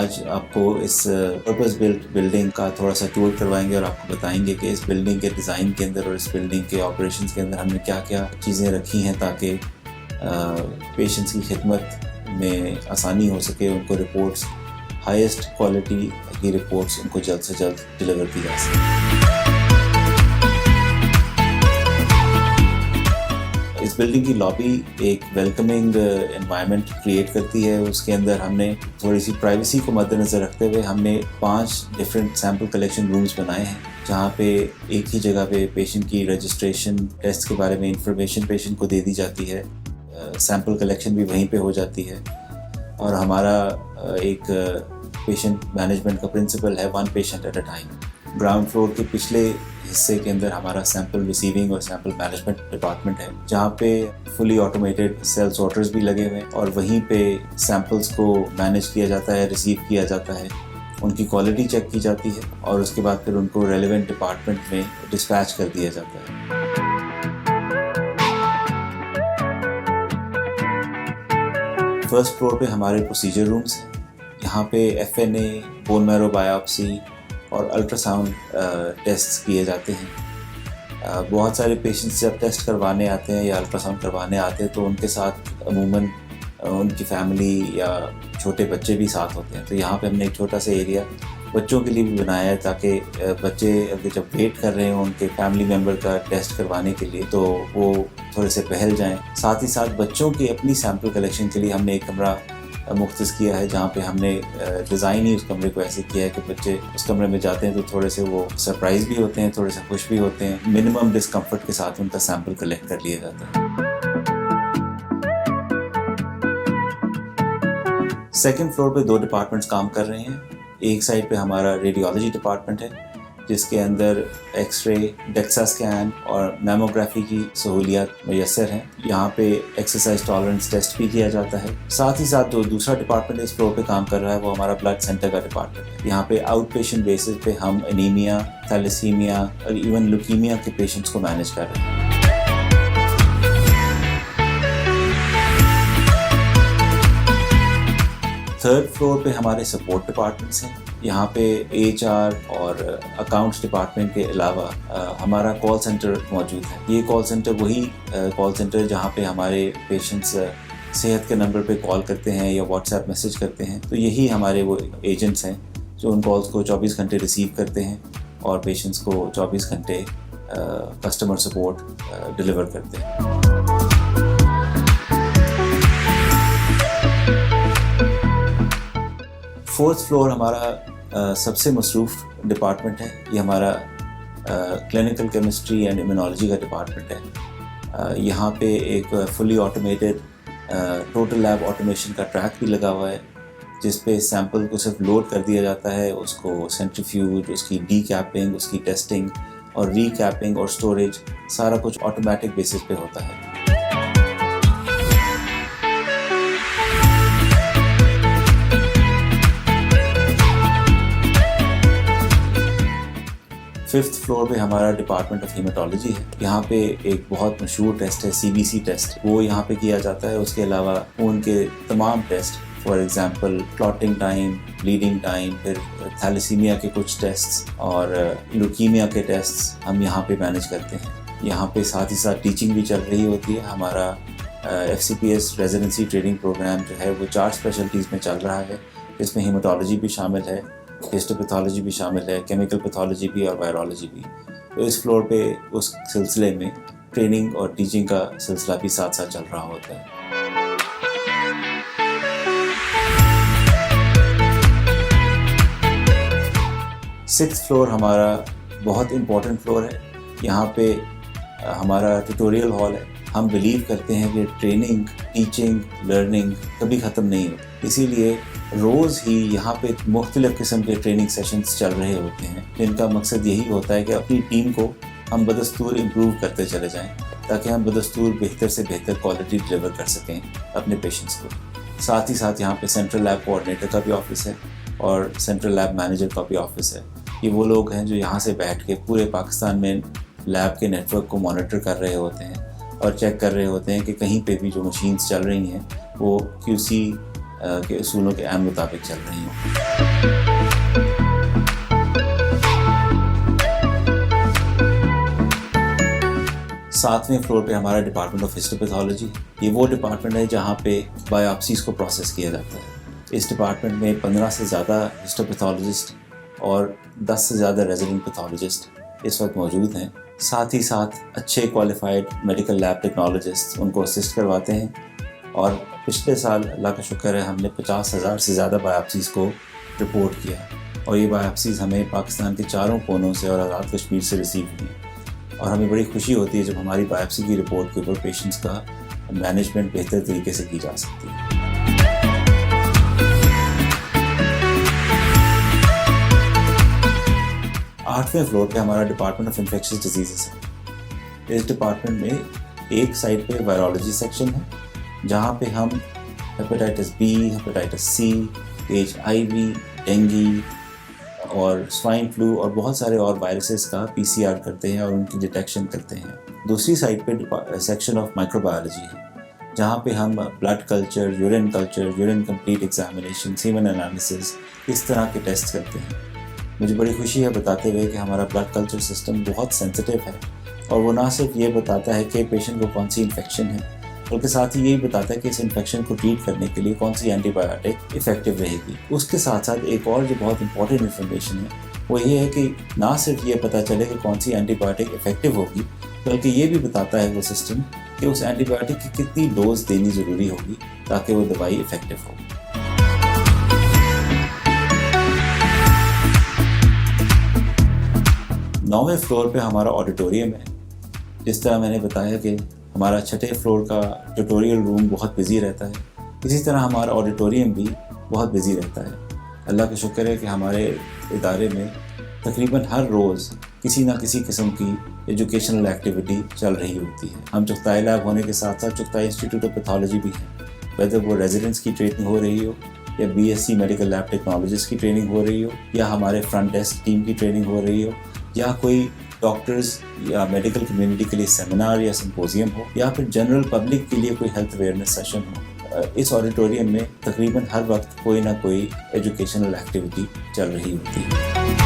आज आपको इस पर्पस बिल्ट बिल्डिंग का थोड़ा सा टूर करवाएंगे और आपको बताएंगे कि इस बिल्डिंग के डिज़ाइन के अंदर और इस बिल्डिंग के ऑपरेशंस के अंदर हमने क्या क्या चीज़ें रखी हैं ताकि पेशेंट्स की खिदमत में आसानी हो सके, उनको रिपोर्ट्स हाईएस्ट क्वालिटी की रिपोर्ट्स उनको जल्द से जल्द डिलीवर की जा सके। इस बिल्डिंग की लॉबी एक वेलकमिंग एनवायरनमेंट क्रिएट करती है। उसके अंदर हमने थोड़ी सी प्राइवेसी को मद्देनज़र रखते हुए हमने 5 डिफरेंट सैम्पल कलेक्शन रूम्स बनाए हैं, जहाँ पे एक ही जगह पे पेशेंट की रजिस्ट्रेशन, टेस्ट के बारे में इंफॉर्मेशन पेशेंट को दे दी जाती है, सैम्पल कलेक्शन भी वहीं पे हो जाती है। और हमारा एक पेशेंट मैनेजमेंट का प्रिंसिपल है 1 patient at a time. Ground floor के पिछले हिस्से के अंदर हमारा सैंपल रिसीविंग और सैंपल मैनेजमेंट डिपार्टमेंट है, जहाँ पे फुली ऑटोमेटेड सेल सॉर्टर्स भी लगे हुए हैं और वहीं पे सैंपल्स को मैनेज किया जाता है, रिसीव किया जाता है, उनकी क्वालिटी चेक की जाती है और उसके बाद फिर उनको रेलेवेंट डिपार्टमेंट में डिस्पैच कर दिया जाता है। फर्स्ट फ्लोर पे हमारे प्रोसीजर रूम्स हैं। यहाँ पे FNA, बोन मैरो बायोप्सी और अल्ट्रासाउंड टेस्ट्स किए जाते हैं। बहुत सारे पेशेंट्स जब टेस्ट करवाने आते हैं या अल्ट्रासाउंड करवाने आते हैं तो उनके साथ अमूमन उनकी फैमिली या छोटे बच्चे भी साथ होते हैं। तो यहाँ पे हमने एक छोटा सा एरिया बच्चों के लिए भी बनाया है ताकि बच्चे अगर जब वेट कर रहे हो उनके फैमिली मेम्बर का टेस्ट करवाने के लिए तो वो थोड़े से पहल जाएं। साथ ही साथ बच्चों की अपनी सैंपल कलेक्शन के लिए हमने एक कमरा मुख्तस किया है, जहाँ पे हमने डिज़ाइन ही उस कमरे को ऐसे किया है कि बच्चे उस कमरे में जाते हैं तो थोड़े से वो सरप्राइज भी होते हैं, थोड़े से खुश भी होते हैं। मिनिमम डिस्कम्फर्ट के साथ उनका सैंपल कलेक्ट कर लिया जाता है। सेकंड फ्लोर पे 2 डिपार्टमेंट्स काम कर रहे हैं। एक साइड पे हमारा रेडियोलॉजी डिपार्टमेंट है, जिसके अंदर एक्सरे, डेक्सा स्कैन और मैमोग्राफी की सहूलियात मैसर हैं। यहाँ पे एक्सरसाइज टॉलरेंस टेस्ट भी किया जाता है। साथ ही साथ जो दूसरा डिपार्टमेंट इस फ्लोर पे काम कर रहा है वो हमारा ब्लड सेंटर का डिपार्टमेंट है। यहाँ पे आउट पेशेंट बेसिस पे हम एनीमिया, थैलेसीमिया और इवन ल्यूकीमिया के पेशेंट्स को मैनेज कर रहे हैं। थर्ड फ्लोर पे हमारे सपोर्ट डिपार्टमेंट्स हैं। यहाँ पे HR और अकाउंट्स डिपार्टमेंट के अलावा हमारा कॉल सेंटर मौजूद है। ये कॉल सेंटर वही कॉल सेंटर जहाँ पे हमारे पेशेंट्स सेहत के नंबर पे कॉल करते हैं या व्हाट्सएप मैसेज करते हैं। तो यही हमारे वो एजेंट्स हैं जो उन कॉल्स को 24 घंटे रिसीव करते हैं और पेशेंट्स को 24 घंटे कस्टमर सपोर्ट डिलीवर करते हैं। फोर्थ फ्लोर हमारा सबसे मसरूफ़ डिपार्टमेंट है। ये हमारा क्लिनिकल केमिस्ट्री एंड इम्यूनोलॉजी का डिपार्टमेंट है। यहाँ पे एक fully automated total lab automation का ट्रैक भी लगा हुआ है, जिस पे सैंपल को सिर्फ लोड कर दिया जाता है, उसको सेंट्रीफ्यूज, उसकी डीकैपिंग, उसकी टेस्टिंग और रीकैपिंग और स्टोरेज सारा कुछ ऑटोमेटिक बेसिस पे होता है। फिफ्थ फ्लोर पे हमारा डिपार्टमेंट ऑफ हीमेटोलॉजी है। यहाँ पे एक बहुत मशहूर टेस्ट है CBC टेस्ट, वो यहाँ पे किया जाता है। उसके अलावा खून के तमाम test, for example clotting time, bleeding time, फिर थैलेसीमिया के कुछ टेस्ट और ल्यूकीमिया के टेस्ट हम यहाँ पे मैनेज करते हैं। यहाँ पे साथ ही साथ टीचिंग भी चल रही होती है। हमारा FCPS रेजिडेंसी ट्रेनिंग प्रोग्राम जो है वो 4 स्पेशलिटीज़ में चल रहा है, इसमें हीमेटोलॉजी भी शामिल है, हिस्टोपैथोलॉजी भी शामिल है, केमिकल पैथोलॉजी भी और वायरोलॉजी भी। तो इस फ्लोर पे उस सिलसिले में ट्रेनिंग और टीचिंग का सिलसिला भी साथ साथ चल रहा होता है। सिक्स्थ फ्लोर हमारा बहुत इम्पोर्टेंट फ्लोर है। यहाँ पे हमारा ट्यूटोरियल हॉल है। हम बिलीव करते हैं कि ट्रेनिंग, टीचिंग, लर्निंग कभी ख़त्म नहीं होती, इसीलिए रोज़ ही यहाँ पे मुख्तलिफ़ किस्म के ट्रेनिंग सेशंस चल रहे होते हैं, जिनका मकसद यही होता है कि अपनी टीम को हम बदस्तूर इम्प्रूव करते चले जाएं, ताकि हम बदस्तूर बेहतर से बेहतर क्वालिटी डिलीवर कर सकें अपने पेशेंट्स को। साथ ही साथ यहाँ पे सेंट्रल लैब कोऑर्डिनेटर का भी ऑफिस है और सेंट्रल लैब मैनेजर का भी ऑफिस है। ये वो लोग हैं जो यहाँ से बैठ के पूरे पाकिस्तान में लैब के नेटवर्क को मॉनिटर कर रहे होते हैं और चेक कर रहे होते हैं कि कहीं पे भी जो मशीन्स चल रही हैं वो QC के उसूलों के अहम मुताबिक चल रही हों। सातवें फ्लोर पे हमारा डिपार्टमेंट ऑफ हिस्टोपैथोलॉजी। ये वो डिपार्टमेंट है जहाँ पे बायोप्सीज को प्रोसेस किया जाता है। इस डिपार्टमेंट में 15 से ज़्यादा हिस्टोपैथोलॉजिस्ट और 10 से ज़्यादा रेजिडेंट पैथोलॉजिस्ट इस वक्त मौजूद हैं। साथ ही साथ अच्छे क्वालिफाइड मेडिकल लैब टेक्नोलॉजिस्ट उनको असिस्ट करवाते हैं। और पिछले साल अल्लाह का शुक्र है हमने 50,000 से ज़्यादा बायोप्सीज़ को रिपोर्ट किया और ये बायोप्सीज़ हमें पाकिस्तान के चारों कोनों से और आज़ाद कश्मीर से रिसीव हुई हैं। और हमें बड़ी खुशी होती है जब हमारी बायोप्सी की रिपोर्ट के ऊपर पेशेंट्स का मैनेजमेंट बेहतर तरीके से की जा सकती है। आठवें फ्लोर पे हमारा डिपार्टमेंट ऑफ इन्फेक्शियस डिजीज़ है। इस डिपार्टमेंट में एक साइड पे वायरोलॉजी सेक्शन है जहाँ पे हम hepatitis B, hepatitis C, HIV, dengue और स्वाइन फ्लू और बहुत सारे और वायरसेस का PCR करते हैं और उनकी डिटेक्शन करते हैं। दूसरी साइड पे सेक्शन ऑफ माइक्रोबायोलॉजी है जहाँ पे हम blood culture, urine complete examination, semen analysis इस तरह के टेस्ट करते हैं। मुझे बड़ी खुशी है बताते हुए कि हमारा ब्लड कल्चर सिस्टम बहुत सेंसिटिव है और वो ना सिर्फ ये बताता है कि पेशेंट को कौन सी इन्फेक्शन है बल्कि साथ ही यही बताता है कि इस इन्फेक्शन को ट्रीट करने के लिए कौन सी एंटीबायोटिक इफेक्टिव रहेगी। उसके साथ साथ एक और जो बहुत इंपॉर्टेंट इन्फॉर्मेशन है वो ये है कि ना सिर्फ ये पता चले कि कौन सी एंटीबायोटिक इफेक्टिव होगी बल्कि ये भी बताता है वो सिस्टम कि उस एंटीबायोटिक की कितनी डोज देनी ज़रूरी होगी ताकि वो दवाई इफेक्टिव हो। नौवें फ्लोर पे हमारा ऑडिटोरियम है। जिस तरह मैंने बताया कि हमारा छठे फ्लोर का ट्यूटोरियल रूम बहुत बिजी रहता है, इसी तरह हमारा ऑडिटोरियम भी बहुत बिजी रहता है। अल्लाह का शुक्र है कि हमारे इदारे में तकरीबन हर रोज़ किसी न किसी किस्म की एजुकेशनल एक्टिविटी चल रही होती है। हम चुगताई लैब होने के साथ साथ चुगताई इंस्टीट्यूट ऑफ पैथोलॉजी भी हैं, वेदर वो रेजिडेंट्स की ट्रेनिंग हो रही हो या BSc मेडिकल लैब टेक्नोलॉजिस्ट की ट्रेनिंग हो रही हो या हमारे फ्रंट डेस्क टीम की ट्रेनिंग हो रही हो या कोई डॉक्टर्स या मेडिकल कम्युनिटी के लिए सेमिनार या सिंपोजियम हो या फिर जनरल पब्लिक के लिए कोई हेल्थ अवेयरनेस सेशन हो। इस ऑडिटोरियम में तकरीबन हर वक्त कोई ना कोई एजुकेशनल एक्टिविटी चल रही होती है।